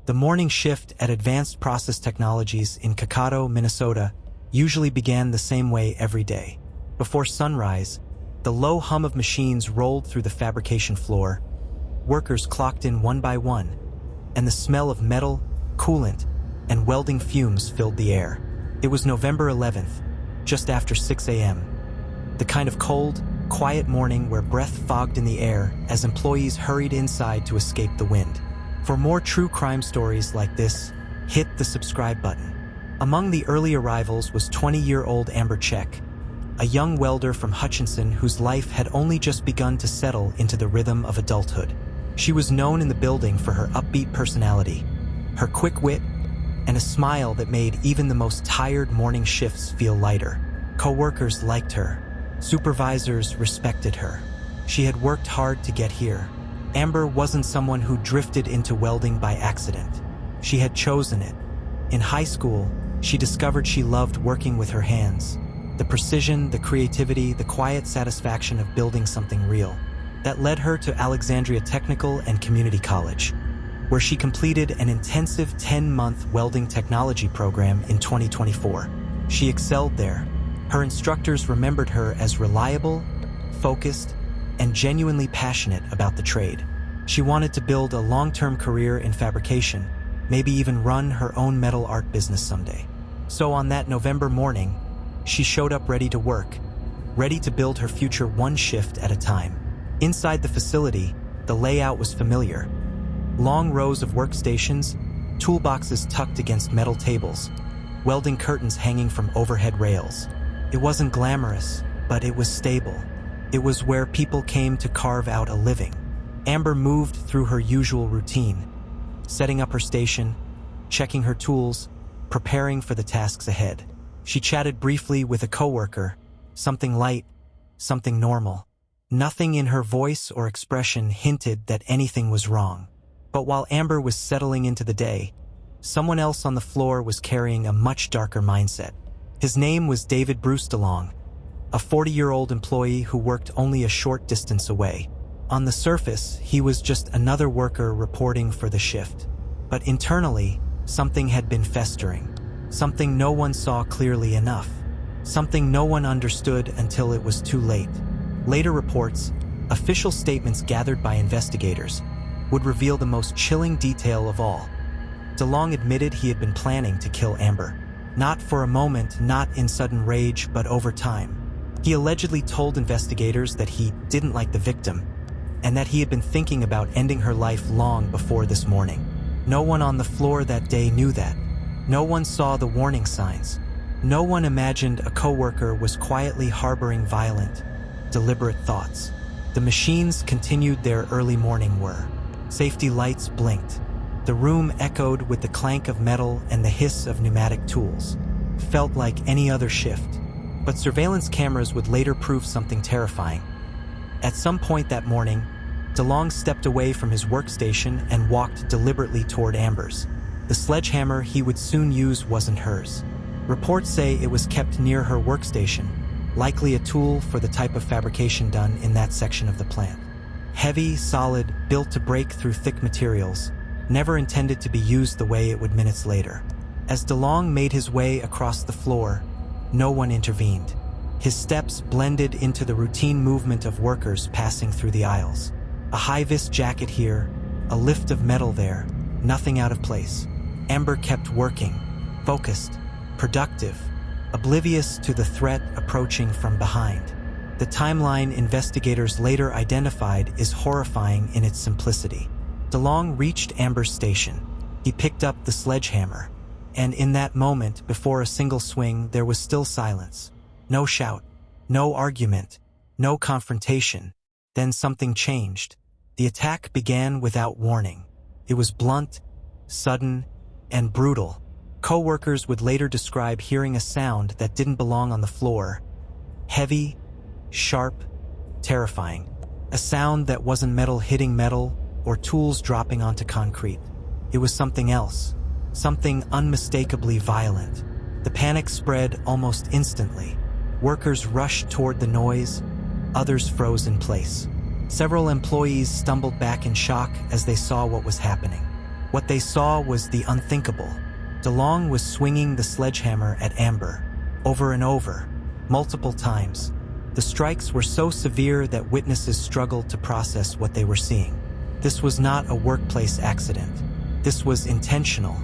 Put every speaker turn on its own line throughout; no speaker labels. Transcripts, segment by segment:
The morning shift at Advanced Process Technologies in Kakado, Minnesota, usually began the same way every day. Before sunrise, the low hum of machines rolled through the fabrication floor. Workers clocked in one by one, and the smell of metal, coolant, and welding fumes filled the air. It was November 11th, just after 6 a.m. The kind of cold, quiet morning where breath fogged in the air as employees hurried inside to escape the wind. For more true crime stories like this, hit the subscribe button. Among the early arrivals was 20-year-old Amber Czech, a young welder from Hutchinson whose life had only just begun to settle into the rhythm of adulthood. She was known in the building for her upbeat personality, her quick wit, and a smile that made even the most tired morning shifts feel lighter. Co-workers liked her. Supervisors respected her. She had worked hard to get here. Amber wasn't someone who drifted into welding by accident. She had chosen it. In high school, she discovered she loved working with her hands. The precision, the creativity, the quiet satisfaction of building something real. That led her to Alexandria Technical and Community College, where she completed an intensive 10-month welding technology program in 2024. She excelled there. Her instructors remembered her as reliable, focused, and genuinely passionate about the trade. She wanted to build a long-term career in fabrication, maybe even run her own metal art business someday. So on that November morning, she showed up ready to work, ready to build her future one shift at a time. Inside the facility, the layout was familiar. Long rows of workstations, toolboxes tucked against metal tables, welding curtains hanging from overhead rails. It wasn't glamorous, but it was stable. It was where people came to carve out a living. Amber moved through her usual routine, setting up her station, checking her tools, preparing for the tasks ahead. She chatted briefly with a coworker, something light, something normal. Nothing in her voice or expression hinted that anything was wrong. But while Amber was settling into the day, someone else on the floor was carrying a much darker mindset. His name was David Bruce DeLong, a 40-year-old employee who worked only a short distance away. On the surface, he was just another worker reporting for the shift. But internally, something had been festering. Something no one saw clearly enough. Something no one understood until it was too late. Later reports, official statements gathered by investigators, would reveal the most chilling detail of all. DeLong admitted he had been planning to kill Amber. Not for a moment, not in sudden rage, but over time. He allegedly told investigators that he didn't like the victim, and that he had been thinking about ending her life long before this morning. No one on the floor that day knew that. No one saw the warning signs. No one imagined a coworker was quietly harboring violent, deliberate thoughts. The machines continued their early morning whir. Safety lights blinked. The room echoed with the clank of metal and the hiss of pneumatic tools. Felt like any other shift. But surveillance cameras would later prove something terrifying. At some point that morning, DeLong stepped away from his workstation and walked deliberately toward Amber's. The sledgehammer he would soon use wasn't hers. Reports say it was kept near her workstation, likely a tool for the type of fabrication done in that section of the plant. Heavy, solid, built to break through thick materials, never intended to be used the way it would minutes later. As DeLong made his way across the floor, no one intervened. His steps blended into the routine movement of workers passing through the aisles. A high-vis jacket here, a lift of metal there, nothing out of place. Amber kept working, focused, productive, oblivious to the threat approaching from behind. The timeline investigators later identified is horrifying in its simplicity. DeLong reached Amber's station. He picked up the sledgehammer, and in that moment, before a single swing, there was still silence. No shout, no argument, no confrontation. Then something changed. The attack began without warning. It was blunt, sudden, and brutal. Co-workers would later describe hearing a sound that didn't belong on the floor. Heavy, sharp, terrifying. A sound that wasn't metal hitting metal or tools dropping onto concrete. It was something else, something unmistakably violent. The panic spread almost instantly. Workers rushed toward the noise, others froze in place. Several employees stumbled back in shock as they saw what was happening. What they saw was the unthinkable. DeLong was swinging the sledgehammer at Amber, over and over, multiple times. The strikes were so severe that witnesses struggled to process what they were seeing. This was not a workplace accident. This was intentional.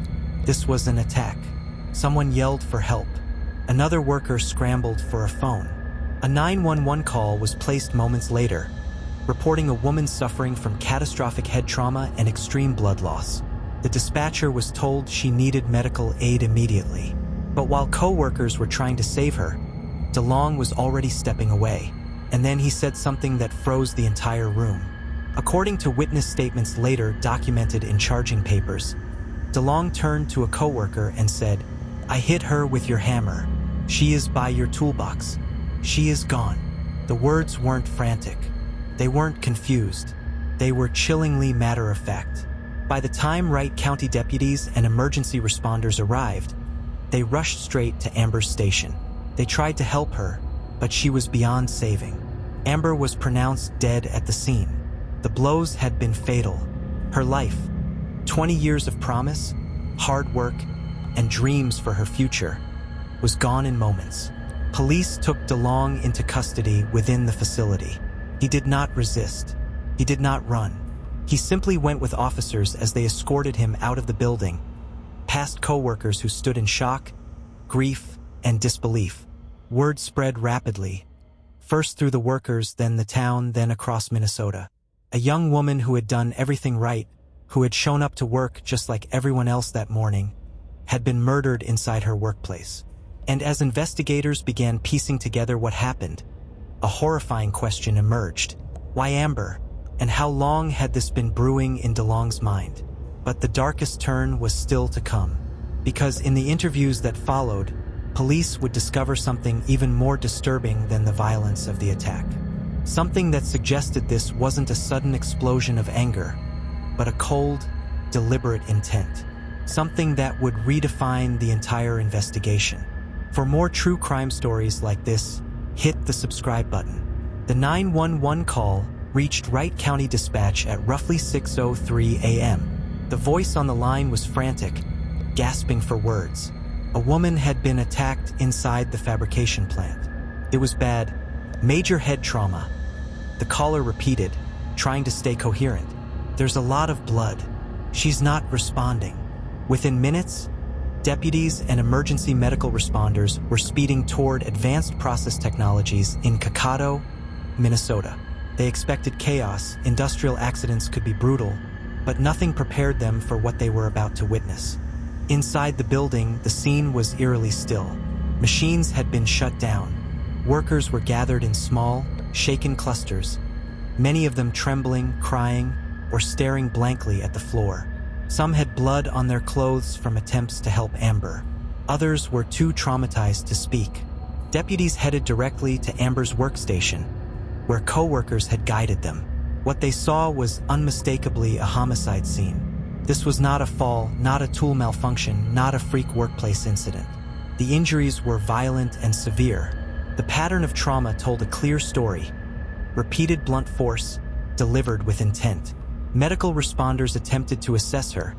This was an attack. Someone yelled for help. Another worker scrambled for a phone. A 911 call was placed moments later, reporting a woman suffering from catastrophic head trauma and extreme blood loss. The dispatcher was told she needed medical aid immediately. But while co-workers were trying to save her, DeLong was already stepping away, and then he said something that froze the entire room. According to witness statements later documented in charging papers, DeLong turned to a co-worker and said, "I hit her with your hammer. She is by your toolbox. She is gone." The words weren't frantic. They weren't confused. They were chillingly matter-of-fact. By the time Wright County deputies and emergency responders arrived, they rushed straight to Amber's station. They tried to help her, but she was beyond saving. Amber was pronounced dead at the scene. The blows had been fatal. Her life, 20 years of promise, hard work, and dreams for her future, was gone in moments. Police took DeLong into custody within the facility. He did not resist. He did not run. He simply went with officers as they escorted him out of the building, past co-workers who stood in shock, grief, and disbelief. Word spread rapidly, first through the workers, then the town, then across Minnesota. A young woman who had done everything right, who had shown up to work just like everyone else that morning, had been murdered inside her workplace. And as investigators began piecing together what happened, a horrifying question emerged. Why Amber? And how long had this been brewing in DeLong's mind? But the darkest turn was still to come. Because in the interviews that followed, police would discover something even more disturbing than the violence of the attack. Something that suggested this wasn't a sudden explosion of anger, but a cold, deliberate intent. Something that would redefine the entire investigation. For more true crime stories like this, hit the subscribe button. The 911 call reached Wright County Dispatch at roughly 6:03 a.m. The voice on the line was frantic, gasping for words. A woman had been attacked inside the fabrication plant. It was bad. Major head trauma. The caller repeated, trying to stay coherent. "There's a lot of blood. She's not responding." Within minutes, deputies and emergency medical responders were speeding toward advanced process technologies in Cokato, Minnesota. They expected chaos, industrial accidents could be brutal, but nothing prepared them for what they were about to witness. Inside the building, the scene was eerily still. Machines had been shut down. Workers were gathered in small, shaken clusters, many of them trembling, crying, or staring blankly at the floor. Some had blood on their clothes from attempts to help Amber. Others were too traumatized to speak. Deputies headed directly to Amber's workstation, where co-workers had guided them. What they saw was unmistakably a homicide scene. This was not a fall, not a tool malfunction, not a freak workplace incident. The injuries were violent and severe. The pattern of trauma told a clear story. Repeated blunt force, delivered with intent. Medical responders attempted to assess her,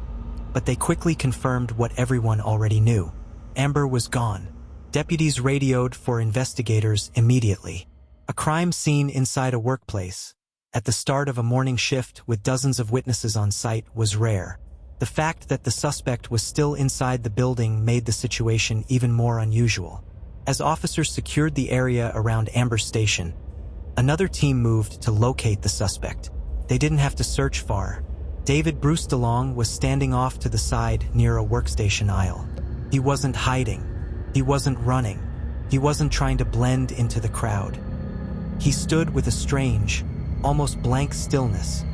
but they quickly confirmed what everyone already knew. Amber was gone. Deputies radioed for investigators immediately. A crime scene inside a workplace, at the start of a morning shift with dozens of witnesses on site, was rare. The fact that the suspect was still inside the building made the situation even more unusual. As officers secured the area around Amber's station, another team moved to locate the suspect. They didn't have to search far. David Bruce DeLong was standing off to the side near a workstation aisle. He wasn't hiding. He wasn't running. He wasn't trying to blend into the crowd. He stood with a strange, almost blank stillness,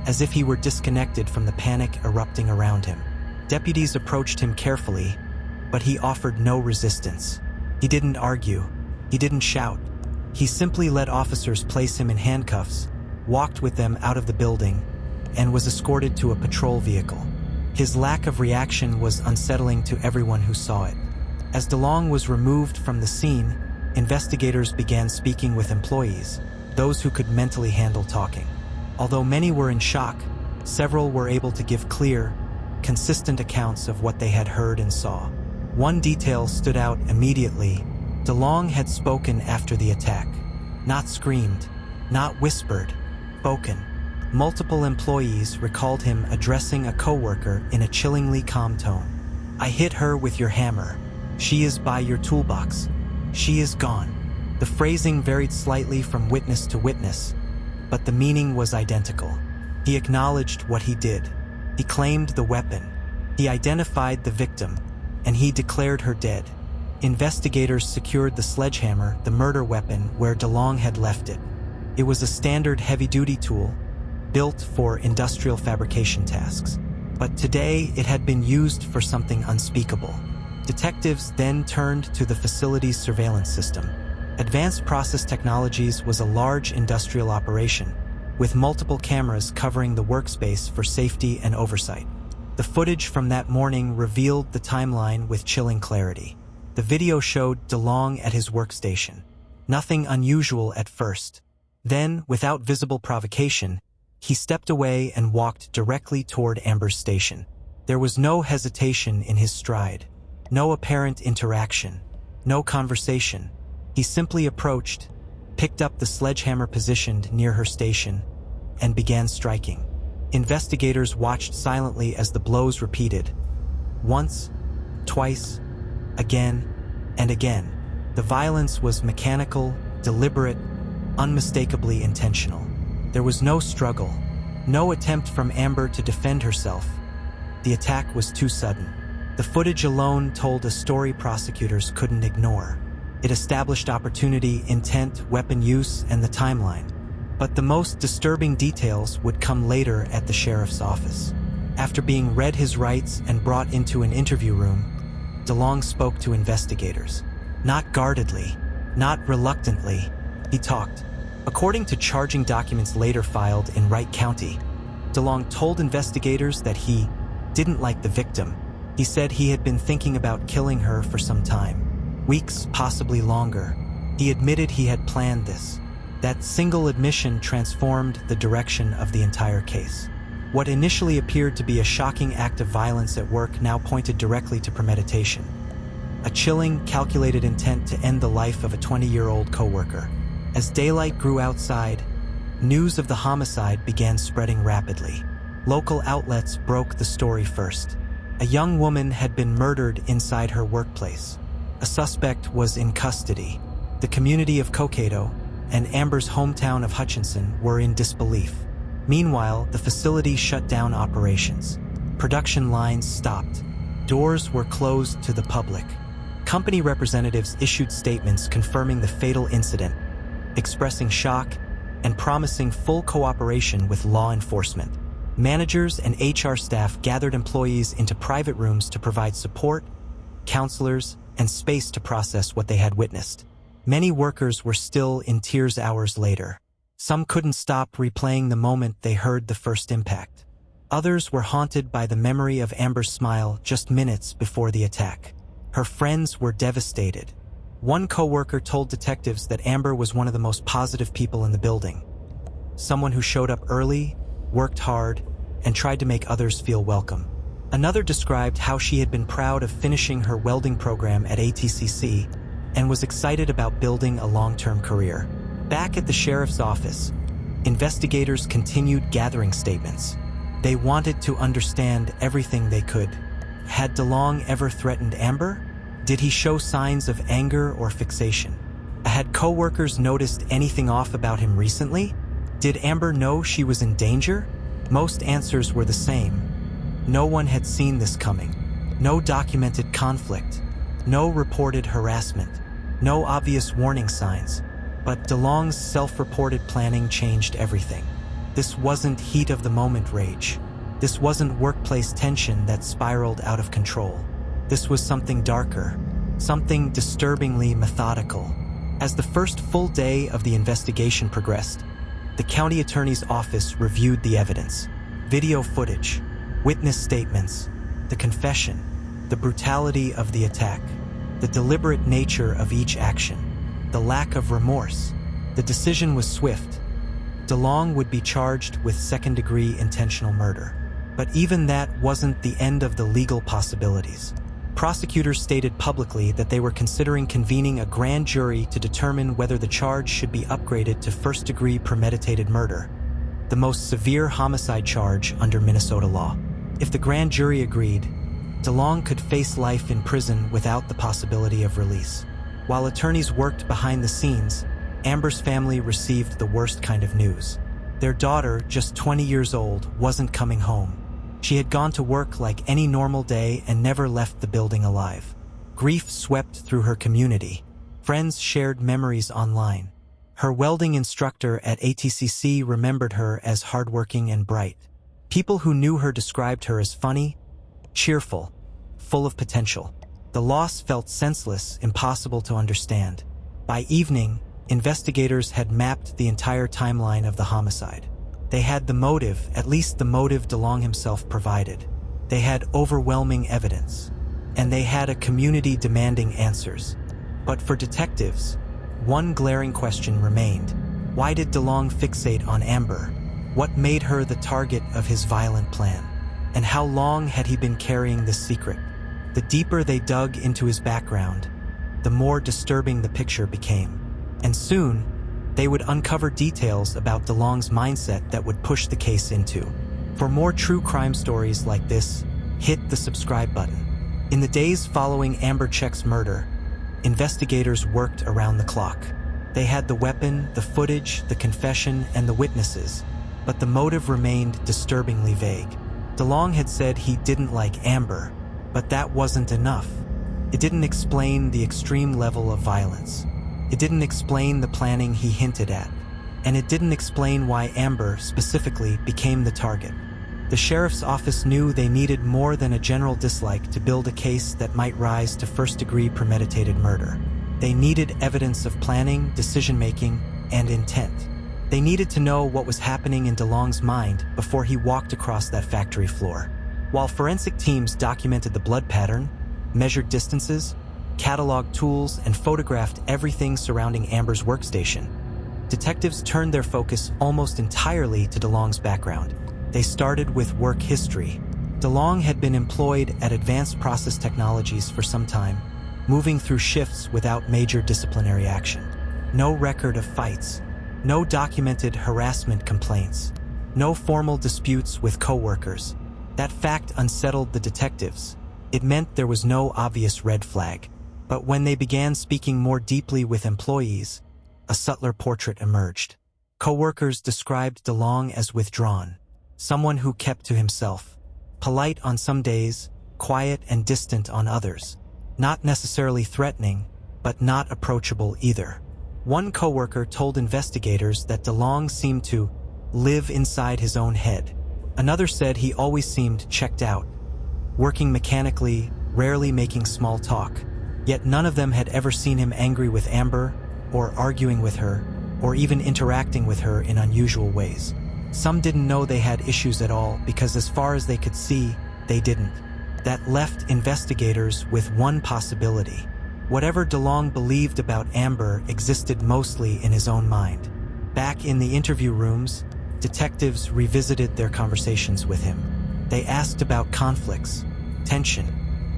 as if he were disconnected from the panic erupting around him. Deputies approached him carefully, but he offered no resistance. He didn't argue. He didn't shout. He simply let officers place him in handcuffs, walked with them out of the building, and was escorted to a patrol vehicle. His lack of reaction was unsettling to everyone who saw it. As DeLong was removed from the scene, investigators began speaking with employees, those who could mentally handle talking. Although many were in shock, several were able to give clear, consistent accounts of what they had heard and saw. One detail stood out immediately. DeLong had spoken after the attack. Not screamed, not whispered, spoken. Multiple employees recalled him addressing a coworker in a chillingly calm tone. "I hit her with your hammer. She is by your toolbox. She is gone." The phrasing varied slightly from witness to witness, but the meaning was identical. He acknowledged what he did. He claimed the weapon. He identified the victim, and he declared her dead. Investigators secured the sledgehammer, the murder weapon, where DeLong had left it. It was a standard heavy-duty tool, built for industrial fabrication tasks. But today, it had been used for something unspeakable. Detectives then turned to the facility's surveillance system. Advanced Process Technologies was a large industrial operation, with multiple cameras covering the workspace for safety and oversight. The footage from that morning revealed the timeline with chilling clarity. The video showed DeLong at his workstation. Nothing unusual at first. Then, without visible provocation, he stepped away and walked directly toward Amber's station. There was no hesitation in his stride, no apparent interaction, no conversation. He simply approached, picked up the sledgehammer positioned near her station, and began striking. Investigators watched silently as the blows repeated. Once, twice, again, and again. The violence was mechanical, deliberate, unmistakably intentional. There was no struggle, no attempt from Amber to defend herself. The attack was too sudden. The footage alone told a story prosecutors couldn't ignore. It established opportunity, intent, weapon use, and the timeline. But the most disturbing details would come later at the sheriff's office. After being read his rights and brought into an interview room, DeLong spoke to investigators. Not guardedly, not reluctantly, he talked. According to charging documents later filed in Wright County, DeLong told investigators that he didn't like the victim. He said he had been thinking about killing her for some time. Weeks, possibly longer. He admitted he had planned this. That single admission transformed the direction of the entire case. What initially appeared to be a shocking act of violence at work now pointed directly to premeditation. A chilling, calculated intent to end the life of a 20-year-old coworker. As daylight grew outside, news of the homicide began spreading rapidly. Local outlets broke the story first. A young woman had been murdered inside her workplace. A suspect was in custody. The community of Cokato and Amber's hometown of Hutchinson were in disbelief. Meanwhile, the facility shut down operations. Production lines stopped. Doors were closed to the public. Company representatives issued statements confirming the fatal incident, expressing shock and promising full cooperation with law enforcement. Managers and HR staff gathered employees into private rooms to provide support, counselors, and space to process what they had witnessed. Many workers were still in tears hours later. Some couldn't stop replaying the moment they heard the first impact. Others were haunted by the memory of Amber's smile just minutes before the attack. Her friends were devastated. One coworker told detectives that Amber was one of the most positive people in the building. Someone who showed up early, worked hard, and tried to make others feel welcome. Another described how she had been proud of finishing her welding program at ATCC and was excited about building a long-term career. Back at the sheriff's office, investigators continued gathering statements. They wanted to understand everything they could. Had DeLong ever threatened Amber? Did he show signs of anger or fixation? Had coworkers noticed anything off about him recently? Did Amber know she was in danger? Most answers were the same. No one had seen this coming. No documented conflict. No reported harassment. No obvious warning signs. But DeLong's self-reported planning changed everything. This wasn't heat-of-the-moment rage. This wasn't workplace tension that spiraled out of control. This was something darker, something disturbingly methodical. As the first full day of the investigation progressed, the county attorney's office reviewed the evidence. Video footage, witness statements, the confession, the brutality of the attack, the deliberate nature of each action, the lack of remorse. The decision was swift. DeLong would be charged with second-degree intentional murder. But even that wasn't the end of the legal possibilities. Prosecutors stated publicly that they were considering convening a grand jury to determine whether the charge should be upgraded to first-degree premeditated murder, the most severe homicide charge under Minnesota law. If the grand jury agreed, DeLong could face life in prison without the possibility of release. While attorneys worked behind the scenes, Amber's family received the worst kind of news. Their daughter, just 20 years old, wasn't coming home. She had gone to work like any normal day and never left the building alive. Grief swept through her community. Friends shared memories online. Her welding instructor at ATCC remembered her as hardworking and bright. People who knew her described her as funny, cheerful, full of potential. The loss felt senseless, impossible to understand. By evening, investigators had mapped the entire timeline of the homicide. They had the motive, at least the motive DeLong himself provided. They had overwhelming evidence. And they had a community demanding answers. But for detectives, one glaring question remained. Why did DeLong fixate on Amber? What made her the target of his violent plan? And how long had he been carrying this secret? The deeper they dug into his background, the more disturbing the picture became. And soon, they would uncover details about DeLong's mindset that would push the case into. For more true crime stories like this, hit the subscribe button. In the days following Amber Czech's murder, investigators worked around the clock. They had the weapon, the footage, the confession, and the witnesses, but the motive remained disturbingly vague. DeLong had said he didn't like Amber, but that wasn't enough. It didn't explain the extreme level of violence. It didn't explain the planning he hinted at, and it didn't explain why Amber, specifically, became the target. The sheriff's office knew they needed more than a general dislike to build a case that might rise to first-degree premeditated murder. They needed evidence of planning, decision-making, and intent. They needed to know what was happening in DeLong's mind before he walked across that factory floor. While forensic teams documented the blood pattern, measured distances, cataloged tools, and photographed everything surrounding Amber's workstation, detectives turned their focus almost entirely to DeLong's background. They started with work history. DeLong had been employed at Advanced Process Technologies for some time, moving through shifts without major disciplinary action. No record of fights, no documented harassment complaints, no formal disputes with coworkers. That fact unsettled the detectives. It meant there was no obvious red flag. But when they began speaking more deeply with employees, a subtler portrait emerged. Coworkers described DeLong as withdrawn, someone who kept to himself, polite on some days, quiet and distant on others, not necessarily threatening, but not approachable either. One coworker told investigators that DeLong seemed to live inside his own head. Another said he always seemed checked out, working mechanically, rarely making small talk. Yet none of them had ever seen him angry with Amber, or arguing with her, or even interacting with her in unusual ways. Some didn't know they had issues at all because as far as they could see, they didn't. That left investigators with one possibility. Whatever DeLong believed about Amber existed mostly in his own mind. Back in the interview rooms, detectives revisited their conversations with him. They asked about conflicts, tension,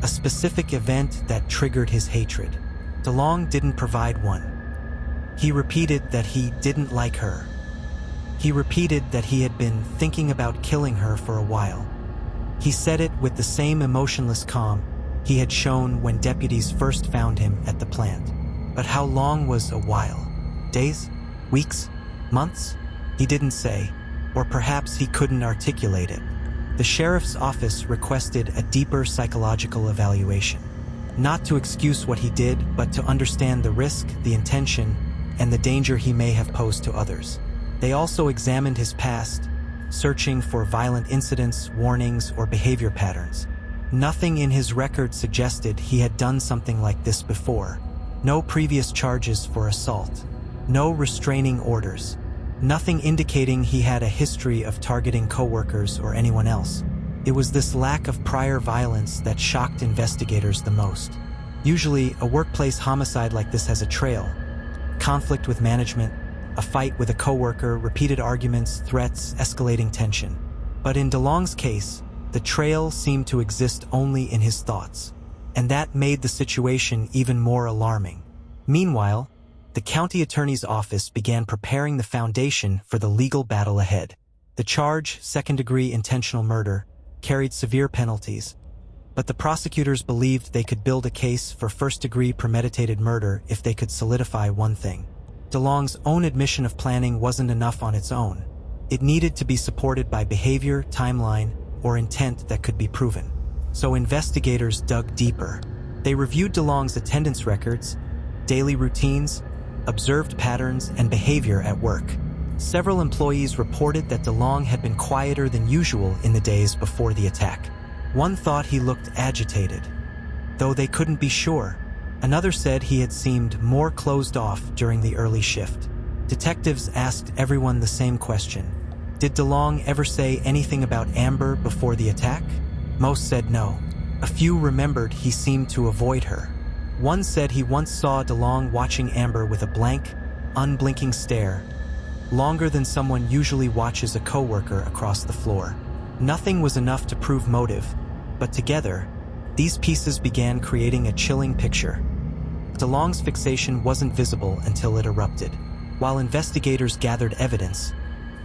a specific event that triggered his hatred. DeLong didn't provide one. He repeated that he didn't like her. He repeated that he had been thinking about killing her for a while. He said it with the same emotionless calm he had shown when deputies first found him at the plant. But how long was a while? Days? Weeks? Months? He didn't say, or perhaps he couldn't articulate it. The sheriff's office requested a deeper psychological evaluation. Not to excuse what he did, but to understand the risk, the intention, and the danger he may have posed to others. They also examined his past, searching for violent incidents, warnings, or behavior patterns. Nothing in his record suggested he had done something like this before. No previous charges for assault. No restraining orders. Nothing indicating he had a history of targeting coworkers or anyone else. It was this lack of prior violence that shocked investigators the most. Usually, a workplace homicide like this has a trail. Conflict with management, a fight with a coworker, repeated arguments, threats, escalating tension. But in DeLong's case, The trail seemed to exist only in his thoughts, and that made the situation even more alarming. Meanwhile, the county attorney's office began preparing the foundation for the legal battle ahead. The charge, second-degree intentional murder, carried severe penalties, but the prosecutors believed they could build a case for first-degree premeditated murder if they could solidify one thing. DeLong's own admission of planning wasn't enough on its own. It needed to be supported by behavior, timeline, or intent that could be proven. So investigators dug deeper. They reviewed DeLong's attendance records, daily routines, observed patterns, and behavior at work. Several employees reported that DeLong had been quieter than usual in the days before the attack. One thought he looked agitated, though they couldn't be sure. Another said he had seemed more closed off during the early shift. Detectives asked everyone the same question. Did DeLong ever say anything about Amber before the attack? Most said no. A few remembered he seemed to avoid her. One said he once saw DeLong watching Amber with a blank, unblinking stare, longer than someone usually watches a coworker across the floor. Nothing was enough to prove motive, but together, these pieces began creating a chilling picture. DeLong's fixation wasn't visible until it erupted. While investigators gathered evidence,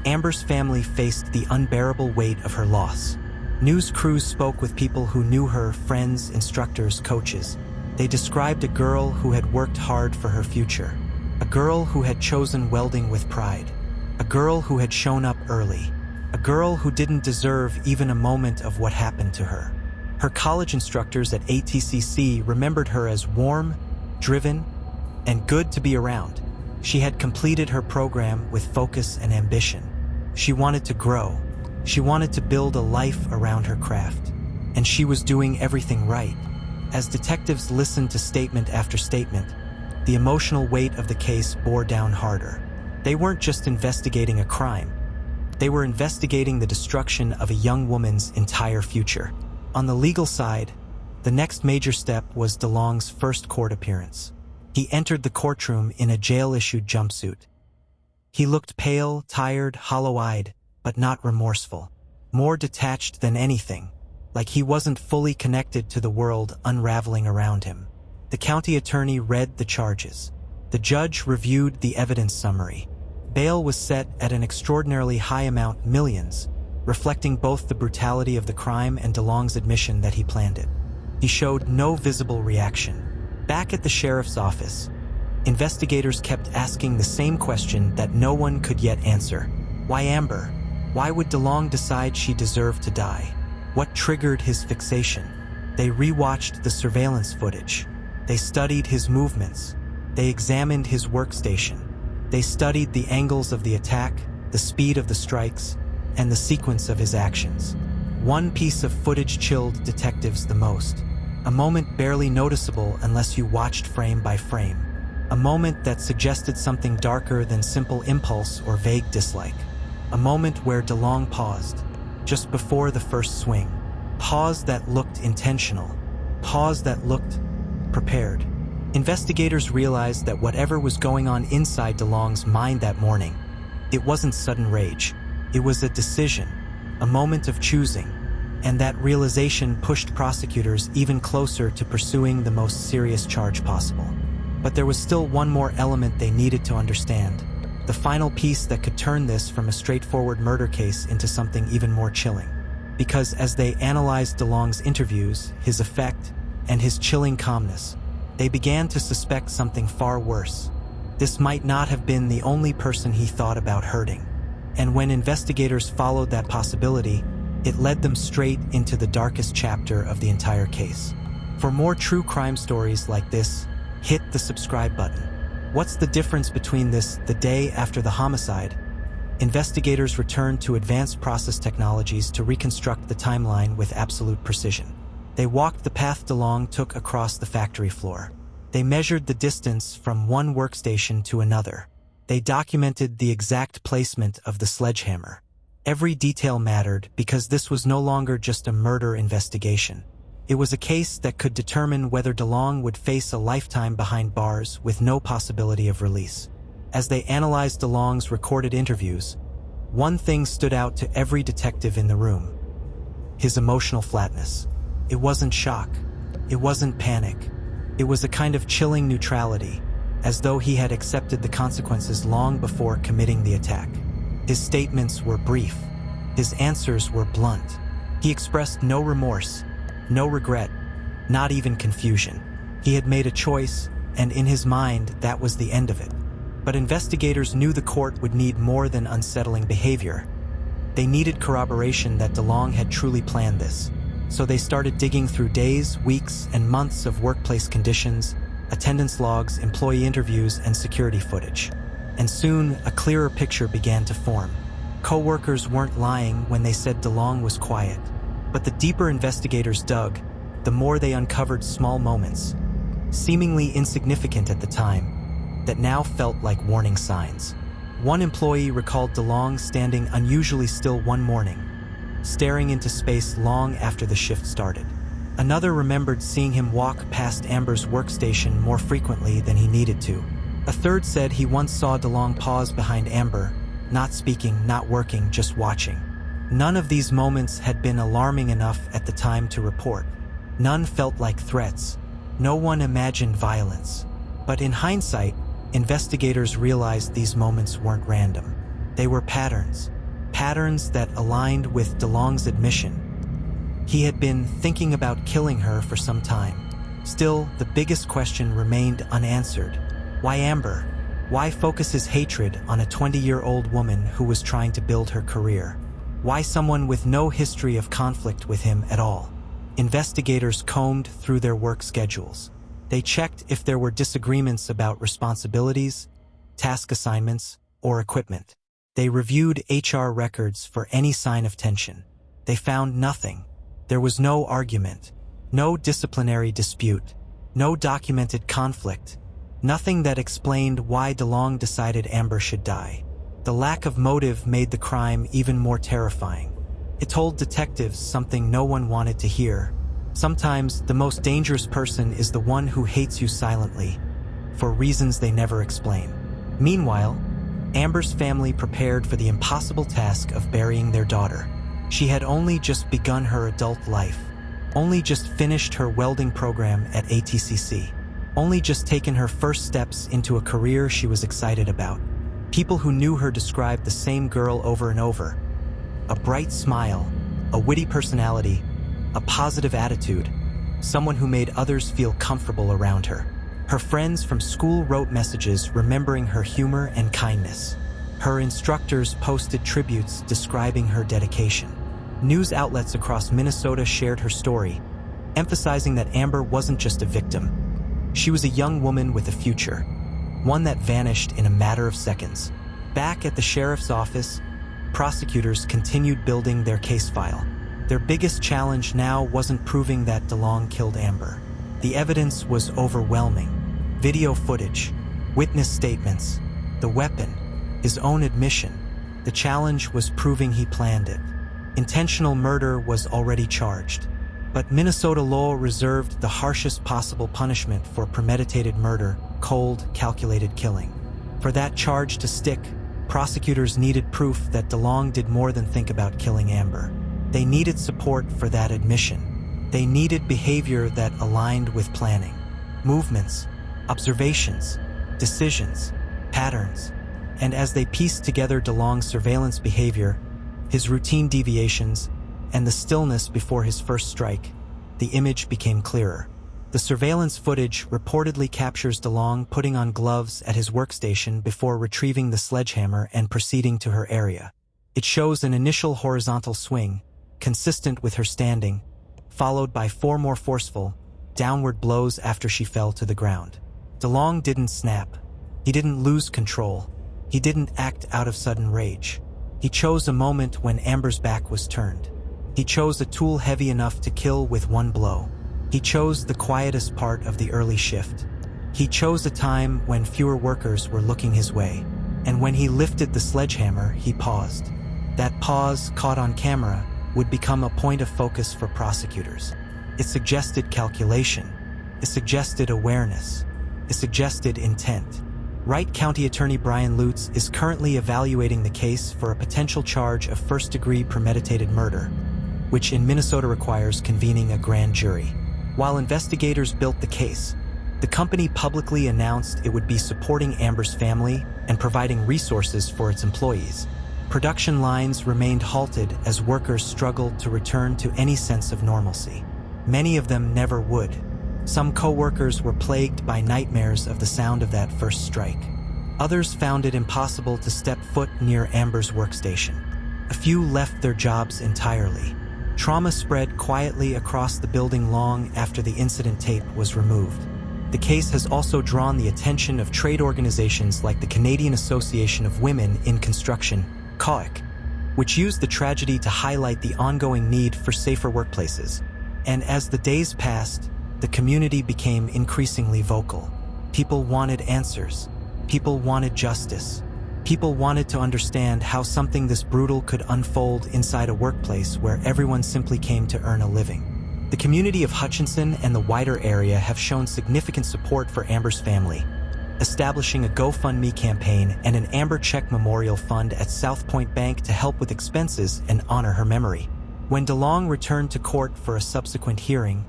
Amber's family faced the unbearable weight of her loss. News crews spoke with people who knew her, friends, instructors, coaches. They described a girl who had worked hard for her future, a girl who had chosen welding with pride, a girl who had shown up early, a girl who didn't deserve even a moment of what happened to her. Her college instructors at ATCC remembered her as warm, driven, and good to be around. She had completed her program with focus and ambition. She wanted to grow. She wanted to build a life around her craft. And she was doing everything right. As detectives listened to statement after statement, the emotional weight of the case bore down harder. They weren't just investigating a crime. They were investigating the destruction of a young woman's entire future. On the legal side, the next major step was DeLong's first court appearance. He entered the courtroom in a jail-issued jumpsuit. He looked pale, tired, hollow-eyed, but not remorseful. More detached than anything, like he wasn't fully connected to the world unraveling around him. The county attorney read the charges. The judge reviewed the evidence summary. Bail was set at an extraordinarily high amount, millions, reflecting both the brutality of the crime and DeLong's admission that he planned it. He showed no visible reaction. Back at the sheriff's office, investigators kept asking the same question that no one could yet answer. Why Amber? Why would DeLong decide she deserved to die? What triggered his fixation? They rewatched the surveillance footage. They studied his movements. They examined his workstation. They studied the angles of the attack, the speed of the strikes, and the sequence of his actions. One piece of footage chilled detectives the most. A moment barely noticeable unless you watched frame by frame. A moment that suggested something darker than simple impulse or vague dislike. A moment where DeLong paused, just before the first swing. Pause that looked intentional. Pause that looked prepared. Investigators realized that whatever was going on inside DeLong's mind that morning, it wasn't sudden rage. It was a decision, a moment of choosing, and that realization pushed prosecutors even closer to pursuing the most serious charge possible. But there was still one more element they needed to understand, the final piece that could turn this from a straightforward murder case into something even more chilling. Because as they analyzed DeLong's interviews, his effect, and his chilling calmness, they began to suspect something far worse. This might not have been the only person he thought about hurting. And when investigators followed that possibility, it led them straight into the darkest chapter of the entire case. For more true crime stories like this, hit the subscribe button. What's the difference between this, the day after the homicide? Investigators returned to advanced process technologies to reconstruct the timeline with absolute precision. They walked the path DeLong took across the factory floor. They measured the distance from one workstation to another. They documented the exact placement of the sledgehammer. Every detail mattered because this was no longer just a murder investigation. It was a case that could determine whether DeLong would face a lifetime behind bars with no possibility of release. As they analyzed DeLong's recorded interviews, one thing stood out to every detective in the room. his emotional flatness. It wasn't shock. It wasn't panic. It was a kind of chilling neutrality, as though he had accepted the consequences long before committing the attack. His statements were brief. His answers were blunt. He expressed no remorse, no regret, not even confusion. He had made a choice, and in his mind, that was the end of it. But investigators knew the court would need more than unsettling behavior. They needed corroboration that DeLong had truly planned this. So they started digging through days, weeks, and months of workplace conditions, attendance logs, employee interviews, and security footage. And soon, a clearer picture began to form. Co-workers weren't lying when they said DeLong was quiet. But the deeper investigators dug, the more they uncovered small moments, seemingly insignificant at the time, that now felt like warning signs. One employee recalled DeLong standing unusually still one morning, staring into space long after the shift started. Another remembered seeing him walk past Amber's workstation more frequently than he needed to. A third said he once saw DeLong pause behind Amber, not speaking, not working, just watching. None of these moments had been alarming enough at the time to report. None felt like threats. No one imagined violence. But in hindsight, investigators realized these moments weren't random. They were patterns. Patterns that aligned with DeLong's admission. He had been thinking about killing her for some time. Still, the biggest question remained unanswered. Why Amber? Why focus his hatred on a 20-year-old woman who was trying to build her career? Why someone with no history of conflict with him at all? Investigators combed through their work schedules. They checked if there were disagreements about responsibilities, task assignments, or equipment. They reviewed HR records for any sign of tension. They found nothing. There was no argument, no disciplinary dispute, no documented conflict, nothing that explained why DeLong decided Amber should die. The lack of motive made the crime even more terrifying. It told detectives something no one wanted to hear. Sometimes the most dangerous person is the one who hates you silently, for reasons they never explain. Meanwhile, Amber's family prepared for the impossible task of burying their daughter. She had only just begun her adult life, only just finished her welding program at ATCC, only just taken her first steps into a career she was excited about. People who knew her described the same girl over and over. A bright smile, a witty personality, a positive attitude, someone who made others feel comfortable around her. Her friends from school wrote messages remembering her humor and kindness. Her instructors posted tributes describing her dedication. News outlets across Minnesota shared her story, emphasizing that Amber wasn't just a victim. She was a young woman with a future, one that vanished in a matter of seconds. Back at the sheriff's office, prosecutors continued building their case file. Their biggest challenge now wasn't proving that DeLong killed Amber. The evidence was overwhelming. Video footage, witness statements, the weapon, his own admission. The challenge was proving he planned it. Intentional murder was already charged, but Minnesota law reserved the harshest possible punishment for premeditated murder, cold, calculated killing. For that charge to stick, prosecutors needed proof that DeLong did more than think about killing Amber. They needed support for that admission. They needed behavior that aligned with planning. Movements, observations, decisions, patterns. And as they pieced together DeLong's surveillance behavior, his routine deviations, and the stillness before his first strike, the image became clearer. The surveillance footage reportedly captures DeLong putting on gloves at his workstation before retrieving the sledgehammer and proceeding to her area. It shows an initial horizontal swing, consistent with her standing, followed by 4 more forceful, downward blows after she fell to the ground. DeLong didn't snap. He didn't lose control. He didn't act out of sudden rage. He chose a moment when Amber's back was turned. He chose a tool heavy enough to kill with one blow. He chose the quietest part of the early shift. He chose a time when fewer workers were looking his way. And when he lifted the sledgehammer, he paused. That pause, caught on camera, would become a point of focus for prosecutors. It suggested calculation. It suggested awareness. It suggested intent. Wright County Attorney Brian Lutz is currently evaluating the case for a potential charge of first-degree premeditated murder. which in Minnesota requires convening a grand jury. While investigators built the case, the company publicly announced it would be supporting Amber's family and providing resources for its employees. Production lines remained halted as workers struggled to return to any sense of normalcy. Many of them never would. Some co-workers were plagued by nightmares of the sound of that first strike. Others found it impossible to step foot near Amber's workstation. A few left their jobs entirely. Trauma spread quietly across the building long after the incident tape was removed. The case has also drawn the attention of trade organizations like the Canadian Association of Women in Construction, CAOC, which used the tragedy to highlight the ongoing need for safer workplaces. And as the days passed, the community became increasingly vocal. People wanted answers. People wanted justice. People wanted to understand how something this brutal could unfold inside a workplace where everyone simply came to earn a living. The community of Hutchinson and the wider area have shown significant support for Amber's family, establishing a GoFundMe campaign and an Amber Czech Memorial Fund at South Point Bank to help with expenses and honor her memory. When DeLong returned to court for a subsequent hearing,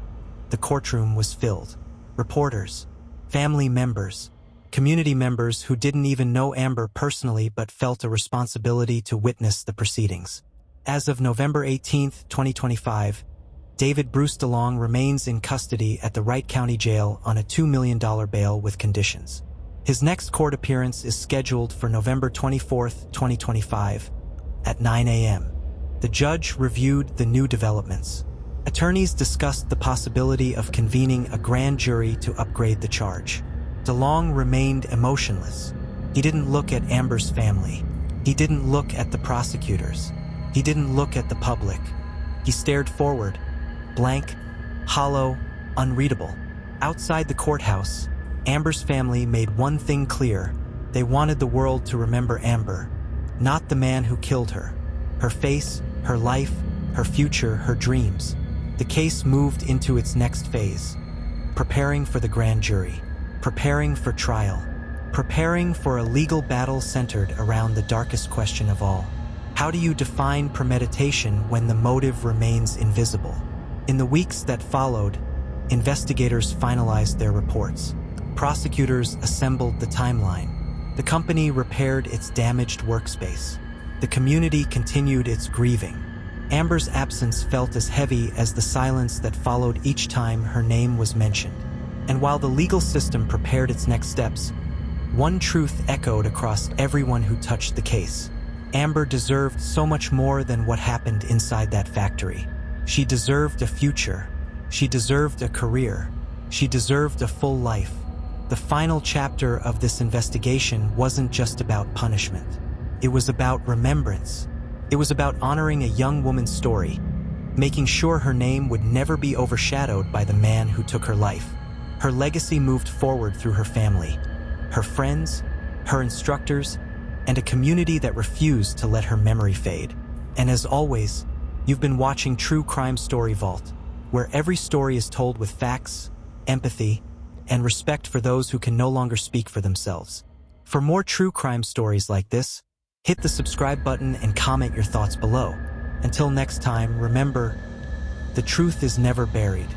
the courtroom was filled. Reporters, family members, community members who didn't even know Amber personally but felt a responsibility to witness the proceedings. As of November 18, 2025, David Bruce DeLong remains in custody at the Wright County Jail on a $2 million bail with conditions. His next court appearance is scheduled for November 24, 2025, at 9 a.m. The judge reviewed the new developments. Attorneys discussed the possibility of convening a grand jury to upgrade the charge. DeLong remained emotionless. He didn't look at Amber's family. He didn't look at the prosecutors. He didn't look at the public. He stared forward, blank, hollow, unreadable. Outside the courthouse, Amber's family made one thing clear. They wanted the world to remember Amber, not the man who killed her. Her face, her life, her future, her dreams. The case moved into its next phase, preparing for the grand jury, preparing for trial, preparing for a legal battle centered around the darkest question of all. How do you define premeditation when the motive remains invisible? In the weeks that followed, investigators finalized their reports. Prosecutors assembled the timeline. The company repaired its damaged workspace. The community continued its grieving. Amber's absence felt as heavy as the silence that followed each time her name was mentioned. And while the legal system prepared its next steps, one truth echoed across everyone who touched the case. Amber deserved so much more than what happened inside that factory. She deserved a future. She deserved a career. She deserved a full life. The final chapter of this investigation wasn't just about punishment. It was about remembrance. It was about honoring a young woman's story, making sure her name would never be overshadowed by the man who took her life. Her legacy moved forward through her family, her friends, her instructors, and a community that refused to let her memory fade. And as always, you've been watching True Crime Story Vault, where every story is told with facts, empathy, and respect for those who can no longer speak for themselves. For more true crime stories like this, hit the subscribe button and comment your thoughts below. Until next time, remember, the truth is never buried.